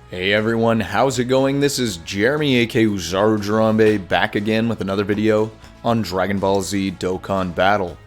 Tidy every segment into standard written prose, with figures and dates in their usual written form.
Hey everyone, how's it going? This is Jeremy aka Uzarudrambe back again with another video on Dragon Ball Z Dokkan Battle.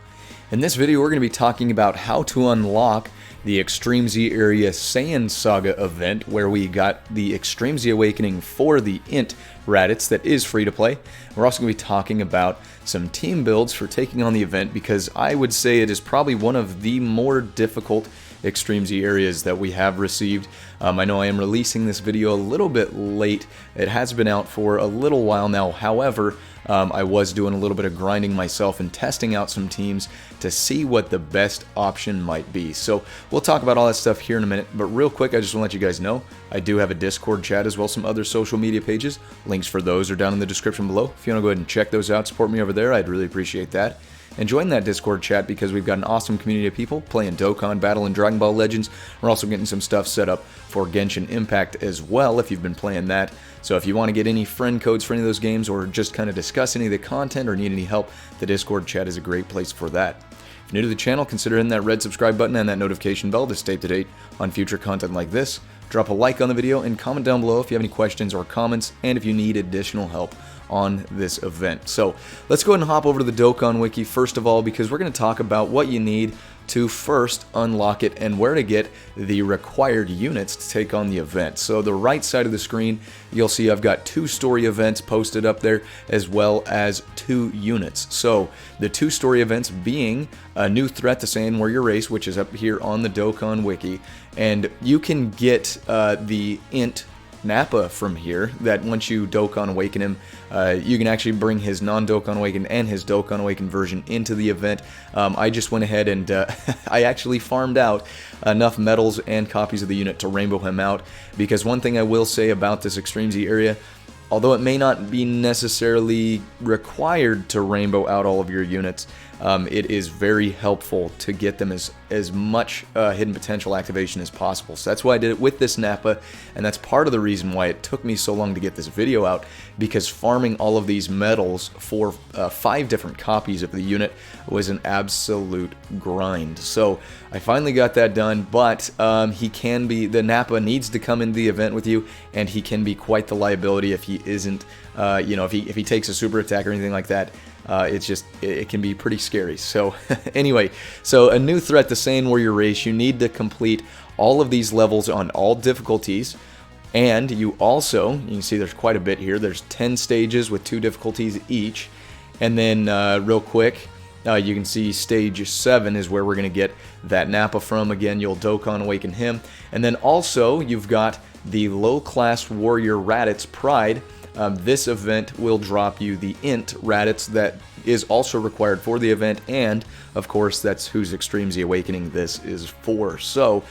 In this video we're going to be talking about how to unlock the Extreme Z Area Saiyan Saga event where we got the Extreme Z Awakening for the Int Raditz that is free to play. We're also going to be talking about some team builds for taking on the event because I would say it is probably one of the more difficult Extreme Z areas that we have received. I know I am releasing this video a little bit late. It has been out for a little while now. However, I was doing a little bit of grinding myself and testing out some teams to see what the best option might be. So we'll talk about all that stuff here in a minute, but real quick I just want to let you guys know I do have a Discord chat as well as some other social media pages. Links for those are down in the description below. If you want to go ahead and check those out, support me over there, I'd really appreciate that. And join that Discord chat because we've got an awesome community of people playing Dokkan Battle and Dragon Ball Legends. We're also getting some stuff set up for Genshin Impact as well if you've been playing that. So if you want to get any friend codes for any of those games or just kind of discuss any of the content or need any help, the Discord chat is a great place for that. If you're new to the channel, consider hitting that red subscribe button and that notification bell to stay up to date on future content like this. Drop a like on the video and comment down below if you have any questions or comments and if you need additional help on this event. So let's go ahead and hop over to the Dokkan Wiki first of all because we're going to talk about what you need to first unlock it and where to get the required units to take on the event. So the right side of the screen you'll see I've got 2 story events posted up there as well as 2 units. So the 2 story events being a new threat to Saiyan Warrior Race, which is up here on the Dokkan Wiki, and you can get the Int Nappa from here, that once you Dokkan Awaken him, you can actually bring his non-Dokkan Awaken and his Dokkan Awaken version into the event. I just went ahead and I actually farmed out enough medals and copies of the unit to rainbow him out, because one thing I will say about this Extreme Z area, although it may not be necessarily required to rainbow out all of your units, it is very helpful to get them as much hidden potential activation as possible. So that's why I did it with this Nappa, and that's part of the reason why it took me so long to get this video out, because farming all of these medals for 5 different copies of the unit was an absolute grind. So I finally got that done, but the Nappa needs to come into the event with you, and he can be quite the liability if he isn't, if he takes a super attack or anything like that. It can be pretty scary. So anyway, so a new threat to Saiyan Warrior Race, you need to complete all of these levels on all difficulties, and you can see there's quite a bit here. There's 10 stages with 2 difficulties each, and then real quick, you can see stage 7 is where we're going to get that Nappa from. Again, you'll Dokkan Awaken him, and then also you've got the low class warrior Raditz Pride. This event will drop you the Int Raditz that is also required for the event, and of course that's whose Extreme Z Awakening this is for. So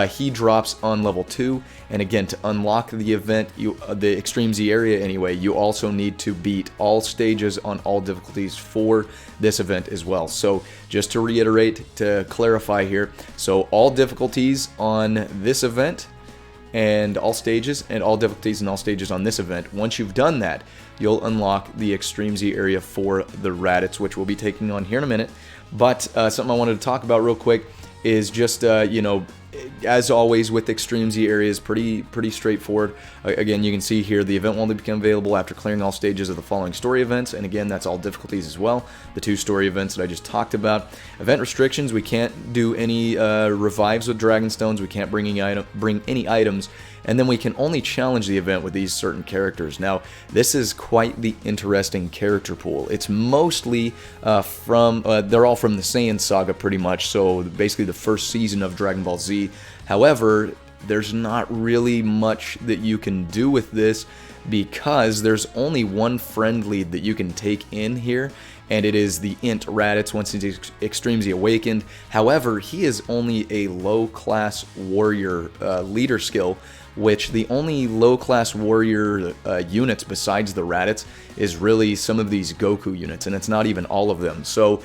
he drops on level 2, and again, to unlock the event, the Extreme Z area anyway, you also need to beat all stages on all difficulties for this event as well. So just to reiterate, to clarify here, so all difficulties on this event and all stages and all difficulties and all stages on this event. Once you've done that, you'll unlock the Extreme Z area for the Raditz, which we'll be taking on here in a minute. But something I wanted to talk about real quick is just, as always with Extreme Z areas, pretty straightforward. Again, you can see here the event will only become available after clearing all stages of the following story events, and again, that's all difficulties as well. The 2 story events that I just talked about. Event restrictions: we can't do any revives with Dragon Stones, we can't bring any items, and then we can only challenge the event with these certain characters. Now, this is quite the interesting character pool. It's mostly they're all from the Saiyan Saga pretty much, so basically the first season of Dragon Ball Z. However, there's not really much that you can do with this because there's only one friend lead that you can take in here, and it is the Int Raditz once he's Extreme Z Awakened. However, he is only a low class warrior leader skill, which the only low class warrior units besides the Raditz is really some of these Goku units, and it's not even all of them. So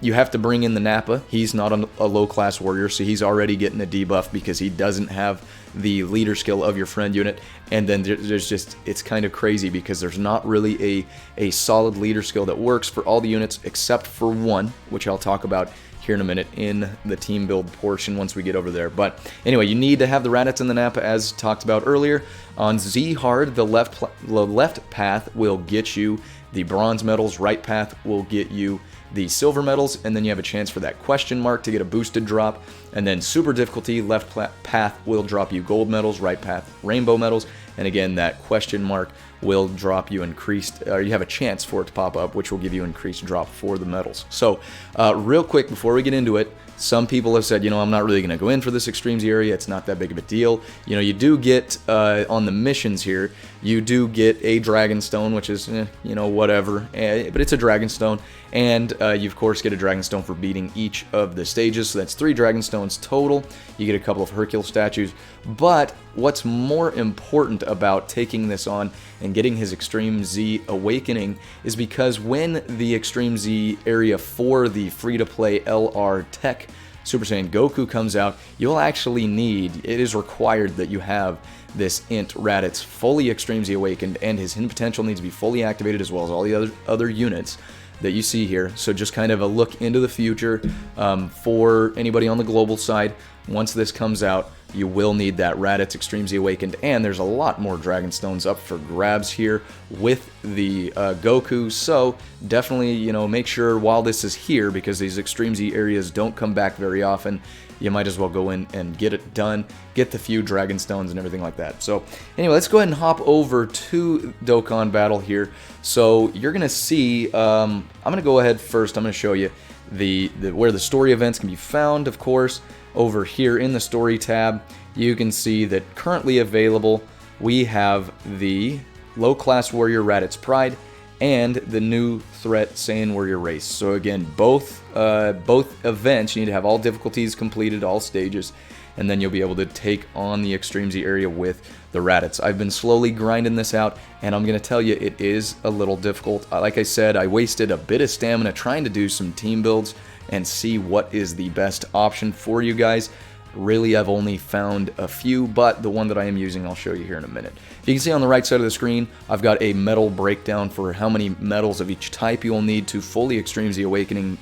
you have to bring in the Nappa. He's not a low-class warrior, so he's already getting a debuff because he doesn't have the leader skill of your friend unit. And then there's just, it's kind of crazy because there's not really a solid leader skill that works for all the units except for one, which I'll talk about here in a minute in the team build portion once we get over there. But anyway, you need to have the Raditz and the Nappa as talked about earlier. On Z Hard, the left path will get you the bronze medals, right path will get you the silver medals, and then you have a chance for that question mark to get a boosted drop. And then super difficulty, left path will drop you gold medals, right path rainbow medals, and again that question mark will drop you increased, or you have a chance for it to pop up, which will give you increased drop for the medals. So real quick before we get into it, some people have said, you know, I'm not really going to go in for this Extreme Z area, it's not that big of a deal. You know, you do get, on the missions here, you do get a Dragon Stone, which is, you know, whatever, but it's a Dragon Stone, and you of course get a Dragon Stone for beating each of the stages, so that's 3 Dragon Stones total. You get a couple of Hercule statues, but what's more important about taking this on and getting his Extreme Z Awakening is because when the Extreme Z area for the free-to-play LR Tech Super Saiyan Goku comes out, you'll actually need, it is required that you have this Int Raditz fully Extreme Z Awakened, and his hidden potential needs to be fully activated as well as all the other units that you see here. So just kind of a look into the future for anybody on the global side. Once this comes out, you will need that Raditz Extreme Z Awakened, and there's a lot more Dragon Stones up for grabs here with the Goku, so definitely, you know, make sure while this is here, because these Extreme Z areas don't come back very often, you might as well go in and get it done, get the few Dragon Stones and everything like that. So anyway, let's go ahead and hop over to Dokkan Battle here. So you're going to see, I'm going to go ahead first, I'm going to show you where the story events can be found, of course. Over here in the story tab, you can see that currently available, we have the low class warrior Raditz Pride and the new threat Saiyan warrior race. So again, both events, you need to have all difficulties completed, all stages, and then you'll be able to take on the Extreme Z area with the Raditz. I've been slowly grinding this out, and I'm going to tell you, it is a little difficult. Like I said, I wasted a bit of stamina trying to do some team builds and see what is the best option for you guys. Really, I've only found a few, but the one that I am using, I'll show you here in a minute. If you can see on the right side of the screen, I've got a medal breakdown for how many medals of each type you'll need to fully Extreme Z Awaken,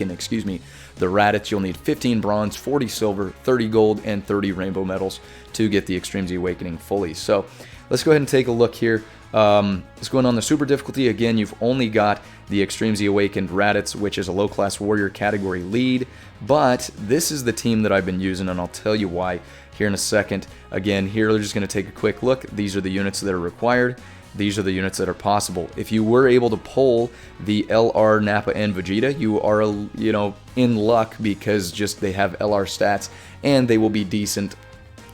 excuse me, the Raditz. You'll need 15 bronze, 40 silver, 30 gold, and 30 rainbow medals to get the Extreme Z Awakening fully. So let's go ahead and take a look here. It's going on the super difficulty. Again, you've only got the Extreme Z Awakened Raditz, which is a low class warrior category lead, but this is the team that I've been using, and I'll tell you why here in a second. Again, here we're just going to take a quick look. These are the units that are required. These are the units that are possible. If you were able to pull the LR, Nappa, and Vegeta, you are, you know, in luck, because just they have LR stats, and they will be decent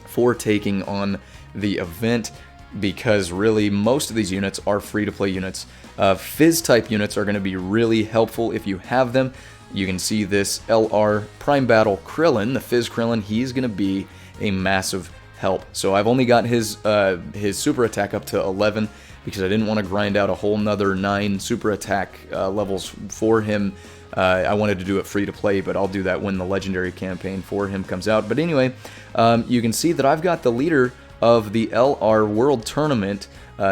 for taking on the event, because really most of these units are free-to-play units. Fizz-type units are going to be really helpful if you have them. You can see this LR Prime Battle Krillin, the Fizz Krillin, he's going to be a massive help. So I've only got his super attack up to 11, because I didn't want to grind out a whole nother 9 super attack levels for him. I wanted to do it free to play, but I'll do that when the legendary campaign for him comes out. But anyway, you can see that I've got the leader of the LR World Tournament,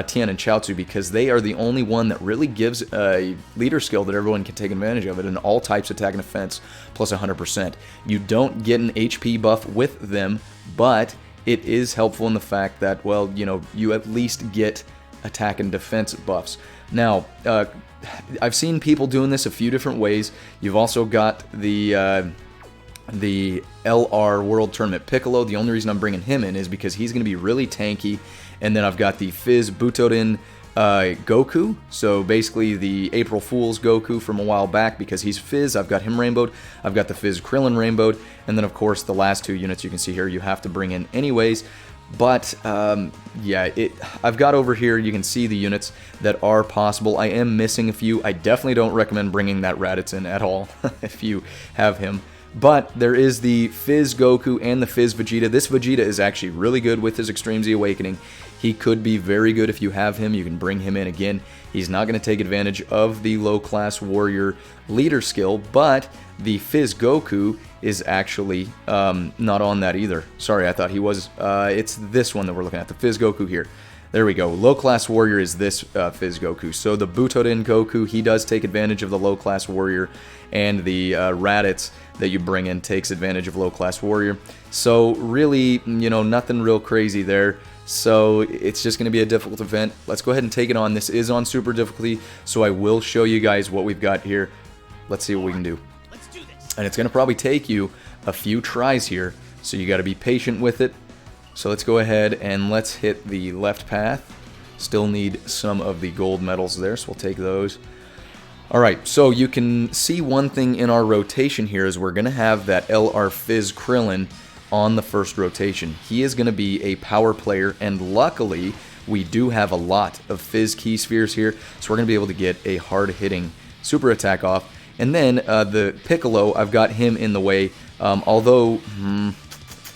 Tian and Chaozu, because they are the only one that really gives a leader skill that everyone can take advantage of it in all types, attack and defense, plus 100%. You don't get an HP buff with them, but it is helpful in the fact that, well, you know, you at least get attack and defense buffs. Now, I've seen people doing this a few different ways. You've also got the LR World Tournament Piccolo. The only reason I'm bringing him in is because he's going to be really tanky. And then I've got the Fizz Butoden Goku. So basically the April Fool's Goku from a while back, because he's Fizz. I've got him rainbowed. I've got the Fizz Krillin rainbowed. And then of course the last 2 units you can see here you have to bring in anyways. But yeah, I've got over here, you can see the units that are possible. I am missing a few. I definitely don't recommend bringing that Raditz in at all if you have him. But there is the Fizz Goku and the Fizz Vegeta. This Vegeta is actually really good with his Extreme Z Awakening. He could be very good if you have him. You can bring him in again. He's not going to take advantage of the low-class warrior leader skill, but the Fizz Goku is actually not on that either. Sorry, I thought he was. It's this one that we're looking at, the Fizz Goku here. There we go. Low-class warrior is this Fizz Goku. So the Butoden Goku, he does take advantage of the low-class warrior. and the Raditz that you bring in takes advantage of low-class warrior. So really, you know, nothing real crazy there. So it's just going to be a difficult event. Let's go ahead and take it on. This is on super difficulty, so I will show you guys what we've got here. Let's see what we can do. And it's going to probably take you a few tries here, so you got to be patient with it. So let's go ahead and let's hit the left path. Still need some of the gold medals there, so we'll take those. Alright, so you can see one thing in our rotation here is we're going to have that LR Fizz Krillin on the first rotation. He is going to be a power player, and luckily we do have a lot of Fizz Key Spheres here, so we're going to be able to get a hard-hitting super attack off. And then the Piccolo, I've got him in the way, although I'm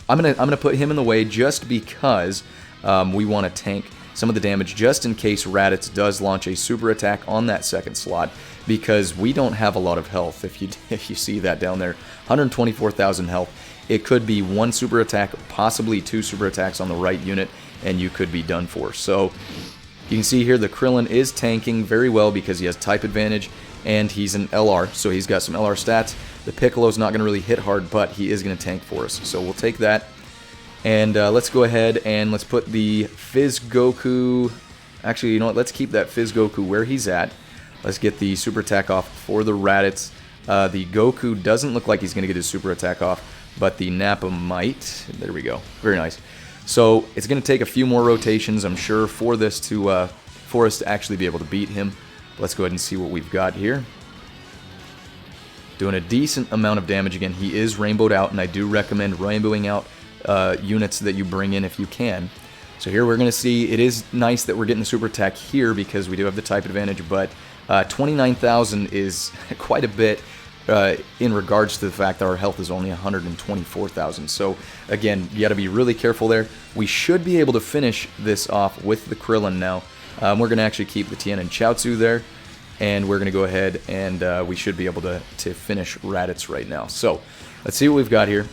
gonna put him in the way just because we want to tank some of the damage just in case Raditz does launch a super attack on that second slot, because we don't have a lot of health. If you see that down there, 124,000 health. It could be one super attack, possibly two super attacks on the right unit, and you could be done for. So you can see here the Krillin is tanking very well because he has type advantage, and he's an LR, so he's got some LR stats. The Piccolo's not going to really hit hard, but he is going to tank for us. So we'll take that. And let's go ahead and let's put the Fizz Goku... Actually, you know what? Let's keep that Fizz Goku where he's at. Let's get the super attack off for the Raditz. The Goku doesn't look like he's going to get his super attack off, but the Nappa might. There we go. Very nice. So it's going to take a few more rotations, I'm sure, for this to for us to actually be able to beat him. Let's go ahead and see what we've got here. Doing a decent amount of damage again. He is rainbowed out, and I do recommend rainbowing out units that you bring in if you can. So here we're going to see, it is nice that we're getting the super attack here because we do have the type advantage, but 29,000 is quite a bit in regards to the fact that our health is only 124,000. So again, you got to be really careful there. We should be able to finish this off with the Krillin now. We're going to actually keep the Tien and Chaozu there, and we're going to go ahead and we should be able to finish Raditz right now. So let's see what we've got here.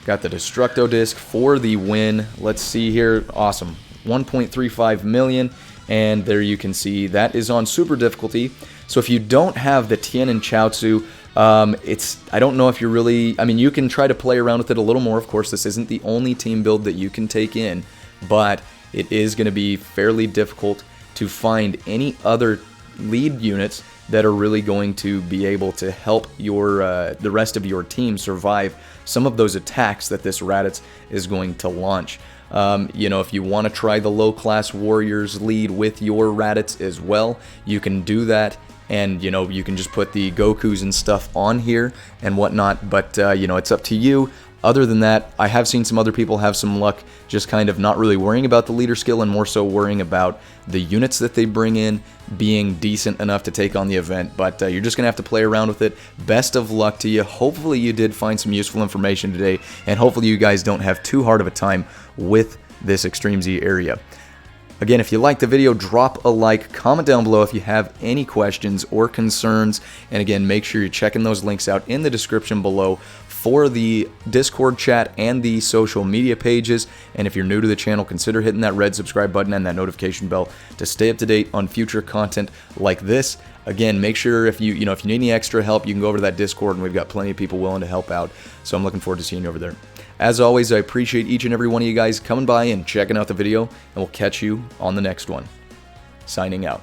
Got the Destructo Disc for the win. Let's see here. Awesome. 1.35 million. And there you can see that is on super difficulty. So if you don't have the Tien and Chaozu, I don't know if you're really... I mean, you can try to play around with it a little more. Of course, this isn't the only team build that you can take in, but it is going to be fairly difficult to find any other lead units that are really going to be able to help your the rest of your team survive some of those attacks that this Raditz is going to launch. You know, if you want to try the low-class warriors lead with your Raditz as well, you can do that. And, you know, you can just put the Gokus and stuff on here and whatnot. But, you know, it's up to you. Other than that, I have seen some other people have some luck just kind of not really worrying about the leader skill and more so worrying about the units that they bring in being decent enough to take on the event. But you're just going to have to play around with it. Best of luck to you. Hopefully you did find some useful information today, and hopefully you guys don't have too hard of a time with this Extreme Z area. Again, if you liked the video, drop a like, comment down below if you have any questions or concerns, and again, make sure you're checking those links out in the description below for the Discord chat and the social media pages. And if you're new to the channel, consider hitting that red subscribe button and that notification bell to stay up to date on future content like this. Again, make sure if you need any extra help, you can go over to that Discord, and we've got plenty of people willing to help out. So I'm looking forward to seeing you over there. As always, I appreciate each and every one of you guys coming by and checking out the video, and we'll catch you on the next one. Signing out.